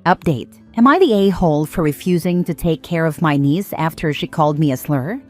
Update. Am I the a-hole for refusing to take care of my niece after she called me a slur?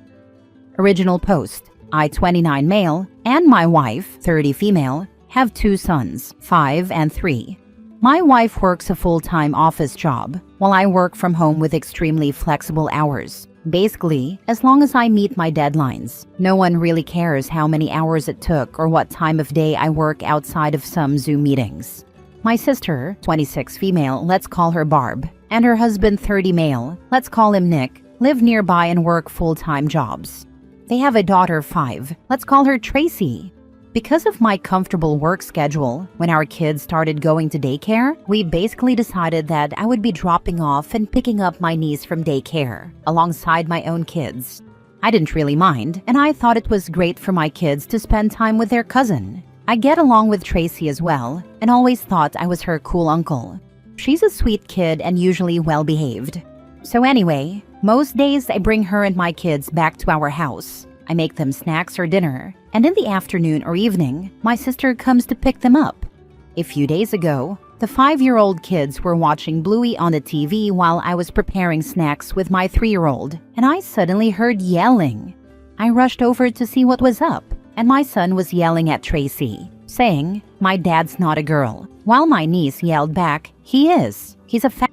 Original post. I, 29 male, and my wife, 30 female, have 2 sons, 5 and 3. My wife works a full-time office job, while I work from home with extremely flexible hours. Basically, as long as I meet my deadlines, no one really cares how many hours it took or what time of day I work outside of some Zoom meetings. My sister, 26 female, let's call her Barb, and her husband, 30 male, let's call him Nick, live nearby and work full-time jobs. They have a daughter, 5, let's call her Tracy. Because of my comfortable work schedule, when our kids started going to daycare, we basically decided that I would be dropping off and picking up my niece from daycare, alongside my own kids. I didn't really mind, and I thought it was great for my kids to spend time with their cousin. I get along with Tracy as well, and always thought I was her cool uncle. She's a sweet kid and usually well-behaved. So anyway, most days I bring her and my kids back to our house. I make them snacks or dinner, and in the afternoon or evening, my sister comes to pick them up. A few days ago, the 5-year-old kids were watching Bluey on the TV while I was preparing snacks with my 3-year-old, and I suddenly heard yelling. I rushed over to see what was up, and my son was yelling at Tracy, saying, "My dad's not a girl," while my niece yelled back, "He is. He's a fat."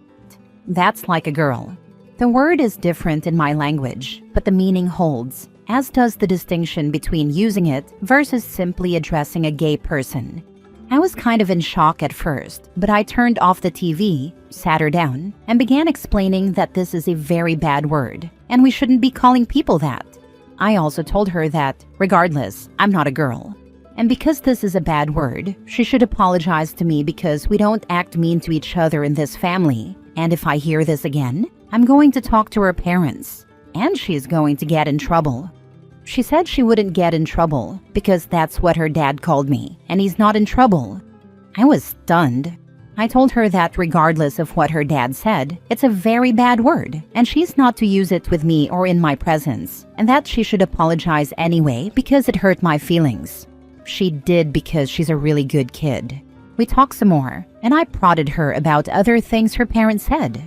That's like a girl. The word is different in my language, but the meaning holds, as does the distinction between using it versus simply addressing a gay person. I was kind of in shock at first, but I turned off the TV, sat her down, and began explaining that this is a very bad word, and we shouldn't be calling people that. I also told her that, regardless, I'm not a girl. And because this is a bad word, she should apologize to me because we don't act mean to each other in this family. And if I hear this again, I'm going to talk to her parents. And she's going to get in trouble. She said she wouldn't get in trouble because that's what her dad called me, and he's not in trouble. I was stunned. I told her that regardless of what her dad said, it's a very bad word, and she's not to use it with me or in my presence, and that she should apologize anyway because it hurt my feelings. She did because she's a really good kid. We talked some more, and I prodded her about other things her parents said.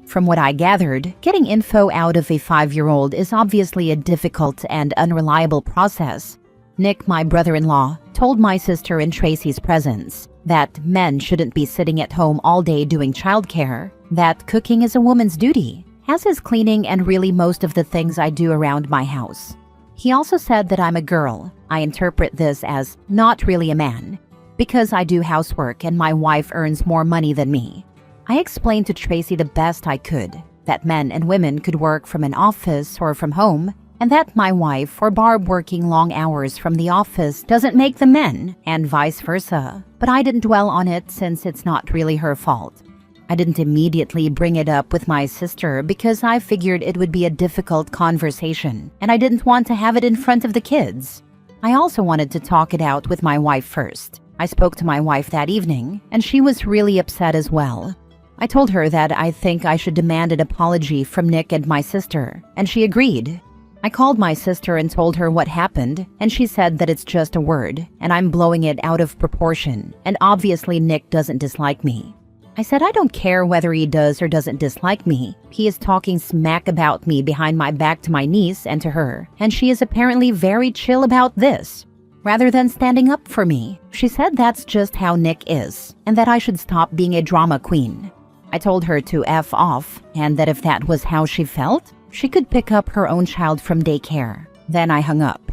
From what I gathered, getting info out of a 5-year-old is obviously a difficult and unreliable process. Nick, my brother-in-law, told my sister in Tracy's presence that men shouldn't be sitting at home all day doing childcare, that cooking is a woman's duty, as is cleaning and really most of the things I do around my house. He also said that I'm a girl. I interpret this as not really a man, because I do housework and my wife earns more money than me. I explained to Tracy the best I could, that men and women could work from an office or from home, and that my wife or Barb working long hours from the office doesn't make them men, and vice versa. But I didn't dwell on it since it's not really her fault. I didn't immediately bring it up with my sister because I figured it would be a difficult conversation, and I didn't want to have it in front of the kids. I also wanted to talk it out with my wife first. I spoke to my wife that evening, and she was really upset as well. I told her that I think I should demand an apology from Nick and my sister, and she agreed. I called my sister and told her what happened, and she said that it's just a word, and I'm blowing it out of proportion, and obviously Nick doesn't dislike me. I said I don't care whether he does or doesn't dislike me. He is talking smack about me behind my back to my niece and to her, and she is apparently very chill about this. Rather than standing up for me, she said that's just how Nick is, and that I should stop being a drama queen. I told her to F off, and that if that was how she felt, she could pick up her own child from daycare. Then I hung up.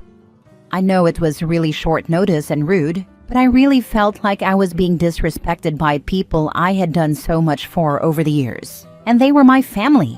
I know it was really short notice and rude, but I really felt like I was being disrespected by people I had done so much for over the years. And they were my family.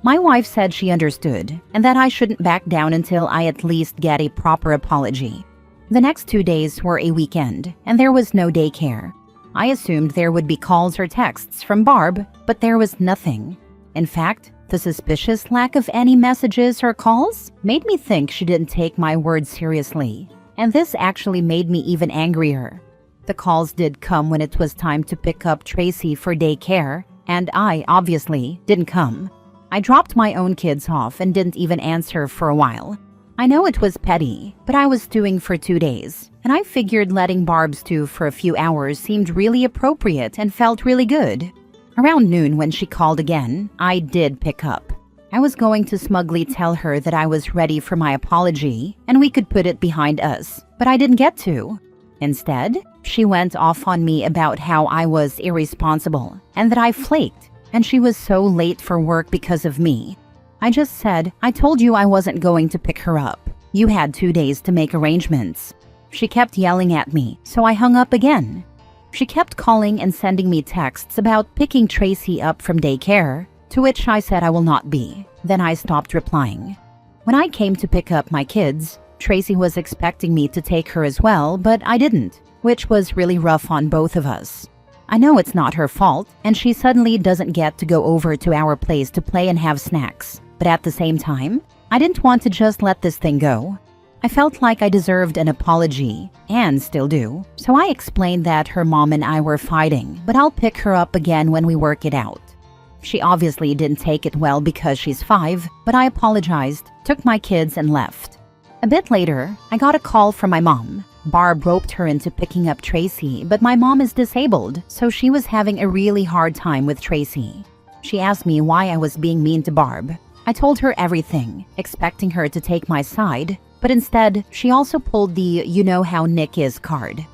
My wife said she understood, and that I shouldn't back down until I at least get a proper apology. The next 2 days were a weekend, and there was no daycare. I assumed there would be calls or texts from Barb, but there was nothing. In fact, the suspicious lack of any messages or calls made me think she didn't take my words seriously. And this actually made me even angrier. The calls did come when it was time to pick up Tracy for daycare, and I, obviously, didn't come. I dropped my own kids off and didn't even answer for a while. I know it was petty, but I was stewing for 2 days, and I figured letting Barb stew for a few hours seemed really appropriate and felt really good. Around noon when she called again, I did pick up. I was going to smugly tell her that I was ready for my apology and we could put it behind us, but I didn't get to. Instead, she went off on me about how I was irresponsible and that I flaked, and she was so late for work because of me. I just said, I told you I wasn't going to pick her up. You had 2 days to make arrangements. She kept yelling at me, so I hung up again. She kept calling and sending me texts about picking Tracy up from daycare, to which I said I will not be. Then I stopped replying. When I came to pick up my kids, Tracy was expecting me to take her as well, but I didn't, which was really rough on both of us. I know it's not her fault, and she suddenly doesn't get to go over to our place to play and have snacks. But at the same time, I didn't want to just let this thing go. I felt like I deserved an apology, and still do, so I explained that her mom and I were fighting, but I'll pick her up again when we work it out. She obviously didn't take it well because she's 5, but I apologized, took my kids, and left. A bit later, I got a call from my mom. Barb roped her into picking up Tracy, but my mom is disabled, so she was having a really hard time with Tracy. She asked me why I was being mean to Barb. I told her everything, expecting her to take my side, but instead, she also pulled the "you know how Nick is" card.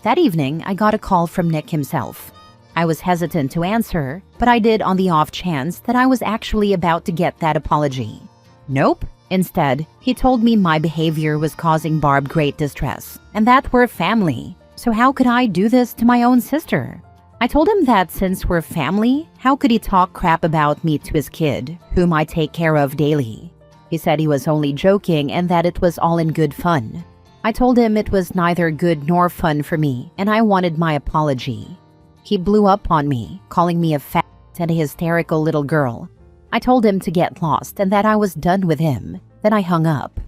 That evening, I got a call from Nick himself. I was hesitant to answer, but I did on the off chance that I was actually about to get that apology. Nope. Instead, he told me my behavior was causing Barb great distress, and that we're family, so how could I do this to my own sister? I told him that since we're family, how could he talk crap about me to his kid, whom I take care of daily? He said he was only joking and that it was all in good fun. I told him it was neither good nor fun for me, and I wanted my apology. He blew up on me, calling me a fat and a hysterical little girl. I told him to get lost and that I was done with him. Then I hung up.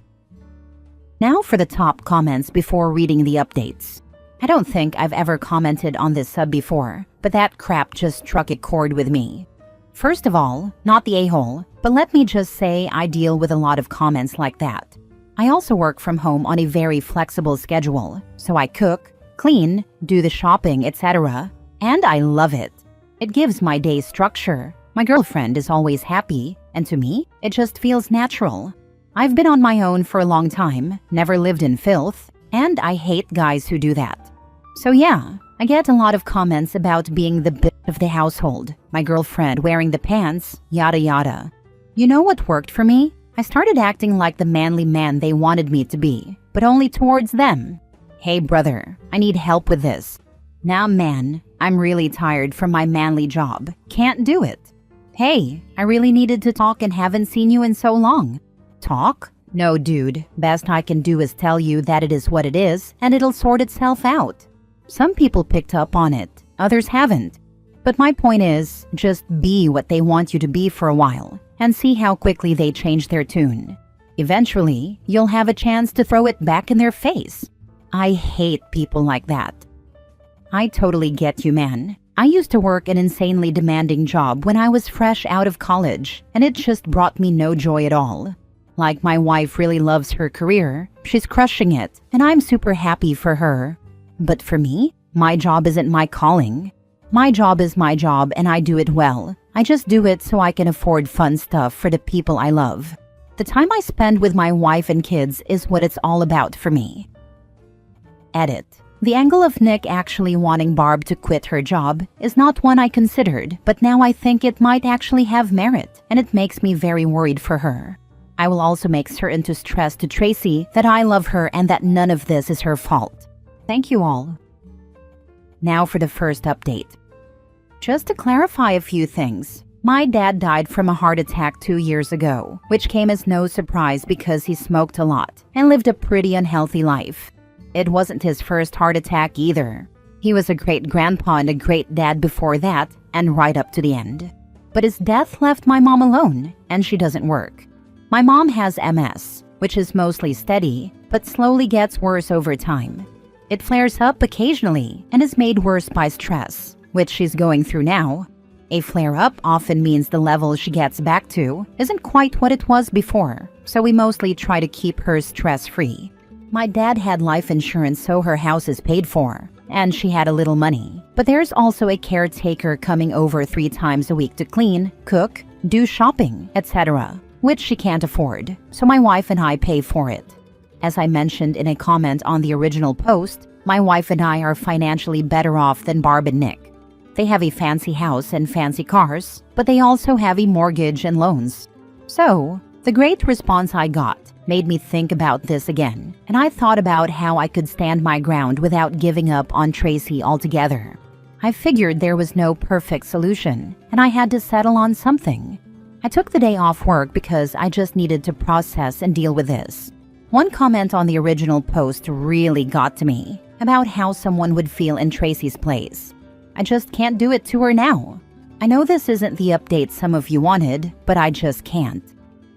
Now for the top comments before reading the updates. I don't think I've ever commented on this sub before, but that crap just struck a chord with me. First of all, not the a-hole, but let me just say I deal with a lot of comments like that. I also work from home on a very flexible schedule, so I cook, clean, do the shopping, etc., and I love it. It gives my day structure. My girlfriend is always happy, and to me, it just feels natural. I've been on my own for a long time, never lived in filth, and I hate guys who do that. So yeah, I get a lot of comments about being the bitch of the household, my girlfriend wearing the pants, yada yada. You know what worked for me? I started acting like the manly man they wanted me to be, but only towards them. Hey brother, I need help with this. Nah man, I'm really tired from my manly job. Can't do it. Hey, I really needed to talk and haven't seen you in so long. Talk? No, dude. Best I can do is tell you that it is what it is, and it'll sort itself out. Some people picked up on it, others haven't. But my point is, just be what they want you to be for a while, and see how quickly they change their tune. Eventually, you'll have a chance to throw it back in their face. I hate people like that. I totally get you, man. I used to work an insanely demanding job when I was fresh out of college, and it just brought me no joy at all. Like my wife really loves her career, she's crushing it, and I'm super happy for her. But for me, my job isn't my calling. My job is my job and I do it well. I just do it so I can afford fun stuff for the people I love. The time I spend with my wife and kids is what it's all about for me. Edit. The angle of Nick actually wanting Barb to quit her job is not one I considered, but now I think it might actually have merit, and it makes me very worried for her. I will also make certain to stress to Tracy that I love her and that none of this is her fault. Thank you all. Now for the first update. Just to clarify a few things, my dad died from a heart attack 2 years ago, which came as no surprise because he smoked a lot and lived a pretty unhealthy life. It wasn't his first heart attack either. He was a great grandpa and a great dad before that, and right up to the end. But his death left my mom alone, and she doesn't work. My mom has MS, which is mostly steady, but slowly gets worse over time. It flares up occasionally and is made worse by stress, which she's going through now. A flare-up often means the level she gets back to isn't quite what it was before, so we mostly try to keep her stress-free. My dad had life insurance, so her house is paid for, and she had a little money. But there's also a caretaker coming over 3 times a week to clean, cook, do shopping, etc., which she can't afford, so my wife and I pay for it. As I mentioned in a comment on the original post, my wife and I are financially better off than Barb and Nick. They have a fancy house and fancy cars, but they also have a mortgage and loans. So, the great response I got made me think about this again, and I thought about how I could stand my ground without giving up on Tracy altogether. I figured there was no perfect solution, and I had to settle on something. I took the day off work because I just needed to process and deal with this. One comment on the original post really got to me about how someone would feel in Tracy's place. I just can't do it to her now. I know this isn't the update some of you wanted, but I just can't.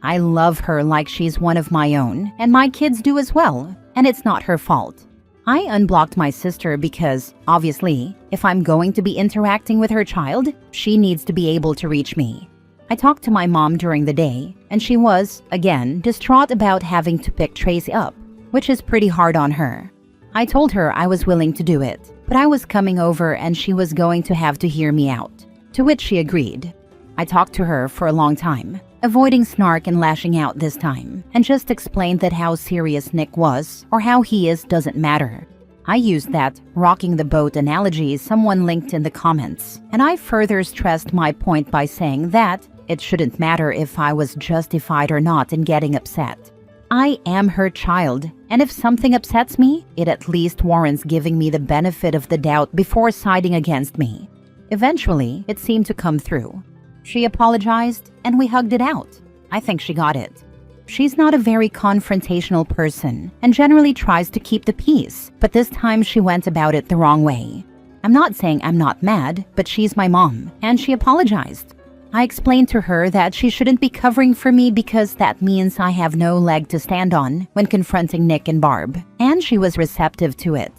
I love her like she's one of my own, and my kids do as well, and it's not her fault. I unblocked my sister because, obviously, if I'm going to be interacting with her child, she needs to be able to reach me. I talked to my mom during the day, and she was, again, distraught about having to pick Tracy up, which is pretty hard on her. I told her I was willing to do it, but I was coming over and she was going to have to hear me out, to which she agreed. I talked to her for a long time, avoiding snark and lashing out this time, and just explained that how serious Nick was or how he is doesn't matter. I used that rocking the boat analogy someone linked in the comments, and I further stressed my point by saying that it shouldn't matter if I was justified or not in getting upset. I am her child, and if something upsets me, it at least warrants giving me the benefit of the doubt before siding against me. Eventually, it seemed to come through. She apologized, and we hugged it out. I think she got it. She's not a very confrontational person and generally tries to keep the peace, but this time she went about it the wrong way. I'm not saying I'm not mad, but she's my mom, and she apologized. I explained to her that she shouldn't be covering for me because that means I have no leg to stand on when confronting Nick and Barb, and she was receptive to it.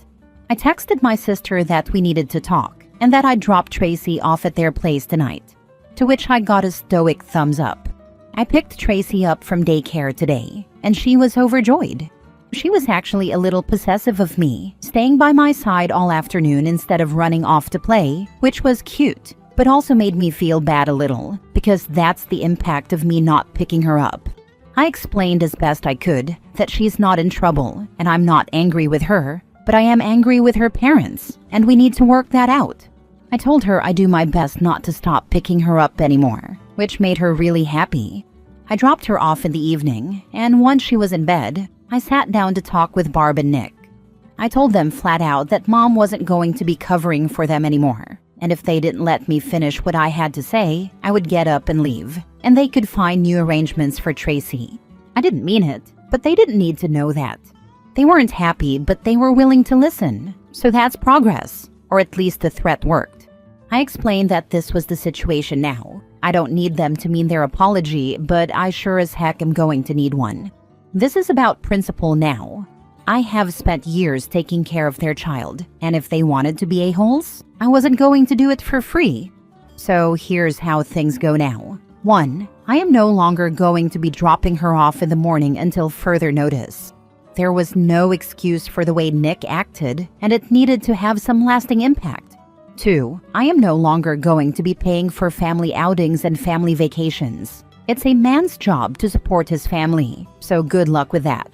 I texted my sister that we needed to talk, and that I'd drop Tracy off at their place tonight, to which I got a stoic thumbs up. I picked Tracy up from daycare today, and she was overjoyed. She was actually a little possessive of me, staying by my side all afternoon instead of running off to play, which was cute, but also made me feel bad a little, because that's the impact of me not picking her up. I explained as best I could that she's not in trouble, and I'm not angry with her, but I am angry with her parents, and we need to work that out. I told her I do my best not to stop picking her up anymore, which made her really happy. I dropped her off in the evening, and once she was in bed, I sat down to talk with Barb and Nick. I told them flat out that Mom wasn't going to be covering for them anymore, and if they didn't let me finish what I had to say, I would get up and leave, and they could find new arrangements for Tracy. I didn't mean it, but they didn't need to know that. They weren't happy, but they were willing to listen, so that's progress, or at least the threat worked. I explained that this was the situation now. I don't need them to mean their apology, but I sure as heck am going to need one. This is about principle now. I have spent years taking care of their child, and if they wanted to be a-holes, I wasn't going to do it for free. So here's how things go now. 1. I am no longer going to be dropping her off in the morning until further notice. There was no excuse for the way Nick acted, and it needed to have some lasting impact. 2. I am no longer going to be paying for family outings and family vacations. It's a man's job to support his family, so good luck with that.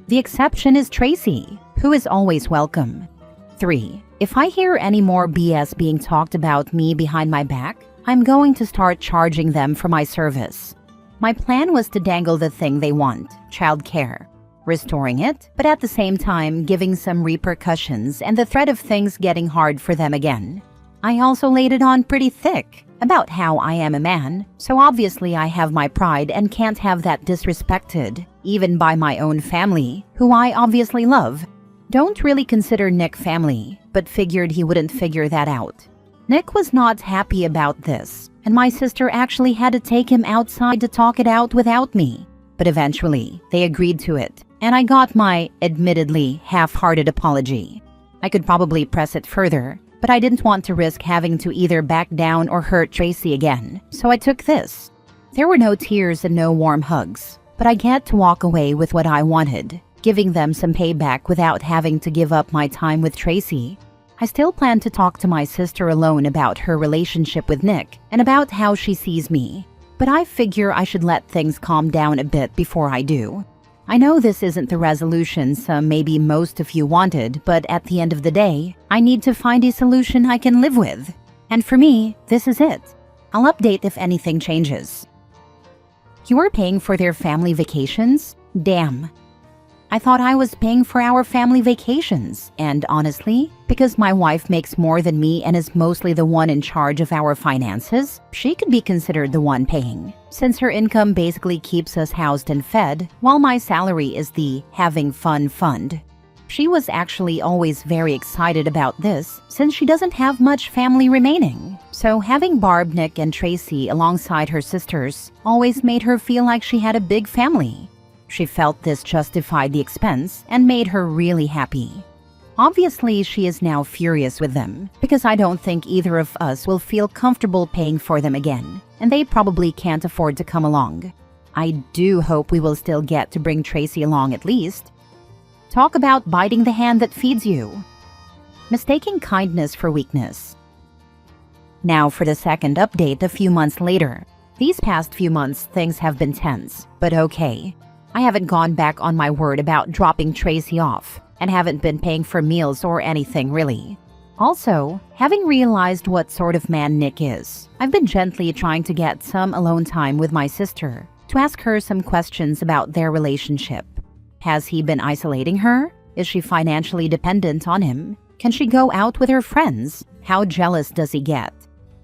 The exception is Tracy, who is always welcome. 3. If I hear any more BS being talked about me behind my back, I'm going to start charging them for my service. My plan was to dangle the thing they want, childcare, restoring it, but at the same time giving some repercussions and the threat of things getting hard for them again. I also laid it on pretty thick about how I am a man, so obviously I have my pride and can't have that disrespected, even by my own family, who I obviously love. Don't really consider Nick family, but figured he wouldn't figure that out. Nick was not happy about this, and my sister actually had to take him outside to talk it out without me. But eventually, they agreed to it, and I got my, admittedly, half-hearted apology. I could probably press it further, but I didn't want to risk having to either back down or hurt Tracy again, so I took this. There were no tears and no warm hugs, but I get to walk away with what I wanted, giving them some payback without having to give up my time with Tracy. I still plan to talk to my sister alone about her relationship with Nick and about how she sees me, but I figure I should let things calm down a bit before I do. I know this isn't the resolution some, maybe most of you wanted, but at the end of the day, I need to find a solution I can live with. And for me, this is it. I'll update if anything changes. You are paying for their family vacations? Damn. I thought I was paying for our family vacations, and honestly, because my wife makes more than me and is mostly the one in charge of our finances, she could be considered the one paying, since her income basically keeps us housed and fed, while my salary is the having fun fund. She was actually always very excited about this, since she doesn't have much family remaining. So having Barb, Nick, and Tracy alongside her sisters always made her feel like she had a big family. She felt this justified the expense and made her really happy. Obviously, she is now furious with them, because I don't think either of us will feel comfortable paying for them again, and they probably can't afford to come along. I do hope we will still get to bring Tracy along at least. Talk about biting the hand that feeds you. Mistaking kindness for weakness. Now for the second update a few months later. These past few months, things have been tense, but okay. I haven't gone back on my word about dropping Tracy off, and haven't been paying for meals or anything really. Also, having realized what sort of man Nick is, I've been gently trying to get some alone time with my sister to ask her some questions about their relationship. Has he been isolating her? Is she financially dependent on him? Can she go out with her friends? How jealous does he get?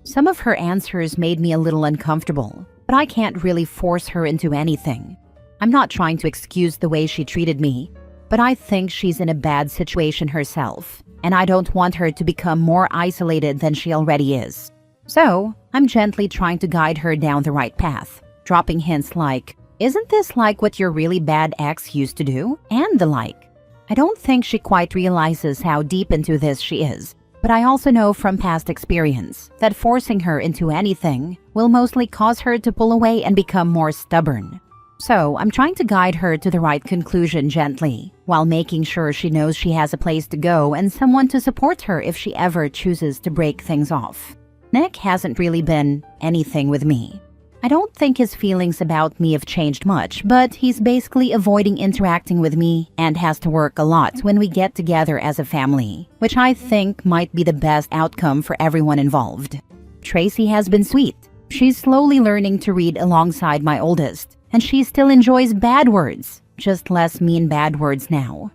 Some of her answers made me a little uncomfortable, but I can't really force her into anything. I'm not trying to excuse the way she treated me, but I think she's in a bad situation herself, and I don't want her to become more isolated than she already is. So, I'm gently trying to guide her down the right path, dropping hints like, "Isn't this like what your really bad ex used to do?" and the like. I don't think she quite realizes how deep into this she is, but I also know from past experience that forcing her into anything will mostly cause her to pull away and become more stubborn. So, I'm trying to guide her to the right conclusion gently, while making sure she knows she has a place to go and someone to support her if she ever chooses to break things off. Nick hasn't really been anything with me. I don't think his feelings about me have changed much, but he's basically avoiding interacting with me and has to work a lot when we get together as a family, which I think might be the best outcome for everyone involved. Tracy has been sweet. She's slowly learning to read alongside my oldest, and she still enjoys bad words, just less mean bad words now.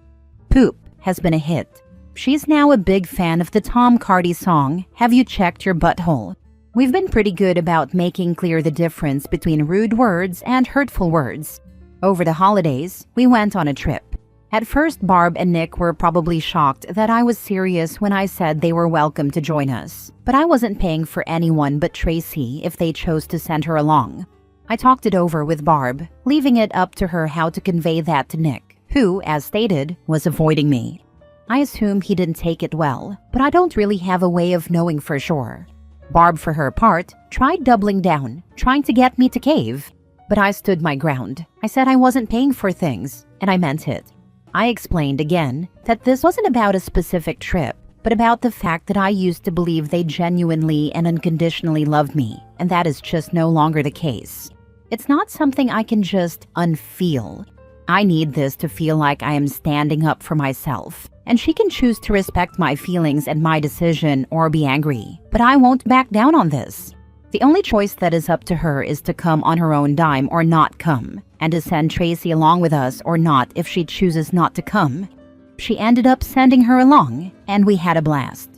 Poop has been a hit. She's now a big fan of the Tom Cardy song, "Have You Checked Your Butthole?" We've been pretty good about making clear the difference between rude words and hurtful words. Over the holidays, we went on a trip. At first, Barb and Nick were probably shocked that I was serious when I said they were welcome to join us, but I wasn't paying for anyone but Tracy if they chose to send her along. I talked it over with Barb, leaving it up to her how to convey that to Nick, who, as stated, was avoiding me. I assume he didn't take it well, but I don't really have a way of knowing for sure. Barb, for her part, tried doubling down, trying to get me to cave. But I stood my ground. I said I wasn't paying for things, and I meant it. I explained again that this wasn't about a specific trip, but about the fact that I used to believe they genuinely and unconditionally loved me, and that is just no longer the case. It's not something I can just unfeel. I need this to feel like I am standing up for myself, and she can choose to respect my feelings and my decision or be angry, but I won't back down on this. The only choice that is up to her is to come on her own dime or not come, and to send Tracy along with us or not if she chooses not to come. She ended up sending her along, and we had a blast.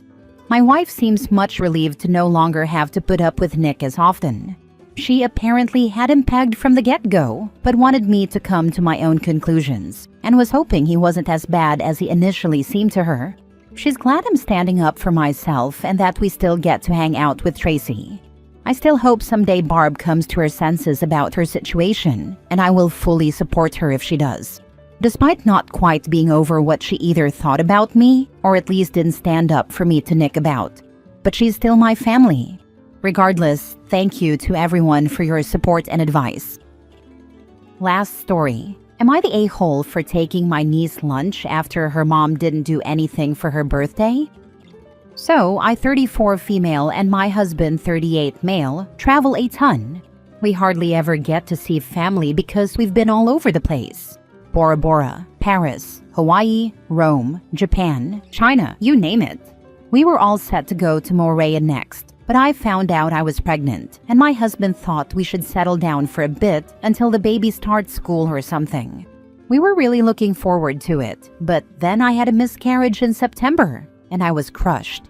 My wife seems much relieved to no longer have to put up with Nick as often. She apparently had him pegged from the get-go, but wanted me to come to my own conclusions, and was hoping he wasn't as bad as he initially seemed to her. She's glad I'm standing up for myself and that we still get to hang out with Tracy. I still hope someday Barb comes to her senses about her situation, and I will fully support her if she does. Despite not quite being over what she either thought about me, or at least didn't stand up for me to Nick about. But she's still my family. Regardless, thank you to everyone for your support and advice. Last story. Am I the a-hole for taking my niece lunch after her mom didn't do anything for her birthday? So I, 34 female, and my husband, 38 male, travel a ton. We hardly ever get to see family because we've been all over the place. Bora Bora, Paris, Hawaii, Rome, Japan, China, you name it. We were all set to go to Morea next, but I found out I was pregnant, and my husband thought we should settle down for a bit until the baby starts school or something. We were really looking forward to it, but then I had a miscarriage in September, and I was crushed.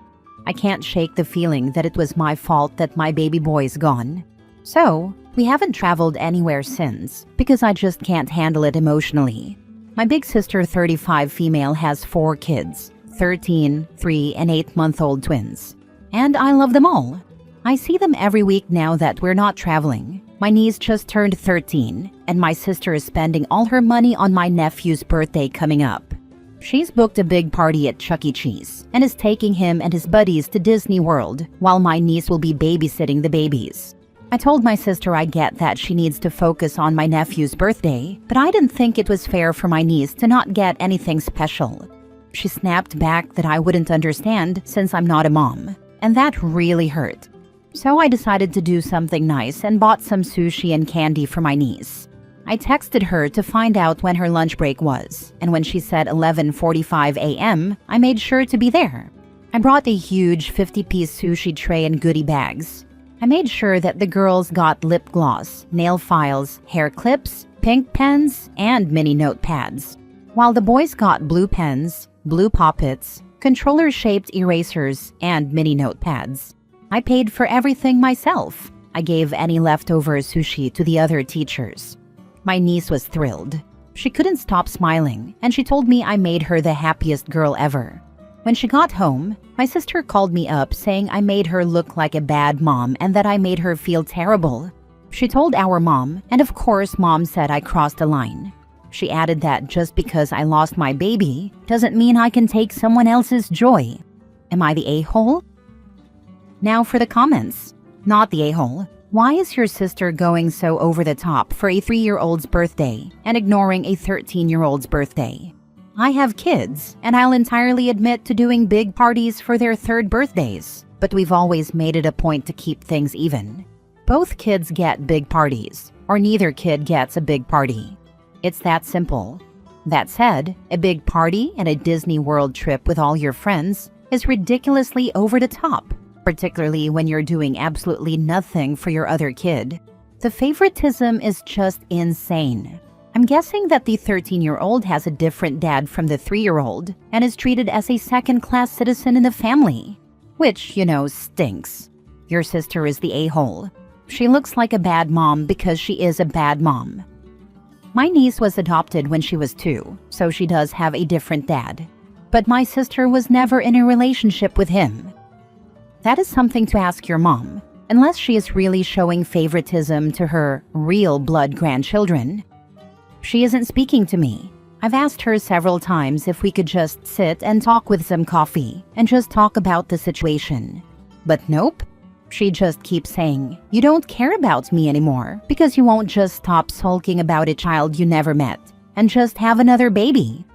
I can't shake the feeling that it was my fault that my baby boy's gone. So, we haven't traveled anywhere since, because I just can't handle it emotionally. My big sister, 35 female, has 4 kids, 13, 3, and 8-month-old twins. And I love them all. I see them every week now that we're not traveling. My niece just turned 13, and my sister is spending all her money on my nephew's birthday coming up. She's booked a big party at Chuck E. Cheese and is taking him and his buddies to Disney World, while my niece will be babysitting the babies. I told my sister I get that she needs to focus on my nephew's birthday, but I didn't think it was fair for my niece to not get anything special. She snapped back that I wouldn't understand since I'm not a mom, and that really hurt. So I decided to do something nice and bought some sushi and candy for my niece. I texted her to find out when her lunch break was, and when she said 11:45 a.m., I made sure to be there. I brought a huge 50-piece sushi tray and goodie bags. I made sure that the girls got lip gloss, nail files, hair clips, pink pens, and mini notepads, while the boys got blue pens, blue poppets, controller-shaped erasers, and mini notepads. I paid for everything myself. I gave any leftover sushi to the other teachers. My niece was thrilled. She couldn't stop smiling, and she told me I made her the happiest girl ever. When she got home, my sister called me up saying I made her look like a bad mom and that I made her feel terrible. She told our mom, and of course mom said I crossed a line. She added that just because I lost my baby doesn't mean I can take someone else's joy. Am I the a-hole? Now for the comments. Not the a-hole. Why is your sister going so over the top for a 3-year-old's birthday and ignoring a 13-year-old's birthday? I have kids, and I'll entirely admit to doing big parties for their 3rd birthdays, but we've always made it a point to keep things even. Both kids get big parties, or neither kid gets a big party. It's that simple. That said, a big party and a Disney World trip with all your friends is ridiculously over the top, particularly when you're doing absolutely nothing for your other kid. The favoritism is just insane. I'm guessing that the 13-year-old has a different dad from the 3-year-old and is treated as a second-class citizen in the family, which, stinks. Your sister is the a-hole. She looks like a bad mom because she is a bad mom. My niece was adopted when she was 2, so she does have a different dad. But my sister was never in a relationship with him. That is something to ask your mom, unless she is really showing favoritism to her real blood grandchildren. She isn't speaking to me. I've asked her several times if we could just sit and talk with some coffee and just talk about the situation. But nope. She just keeps saying, "You don't care about me anymore because you won't just stop sulking about a child you never met and just have another baby."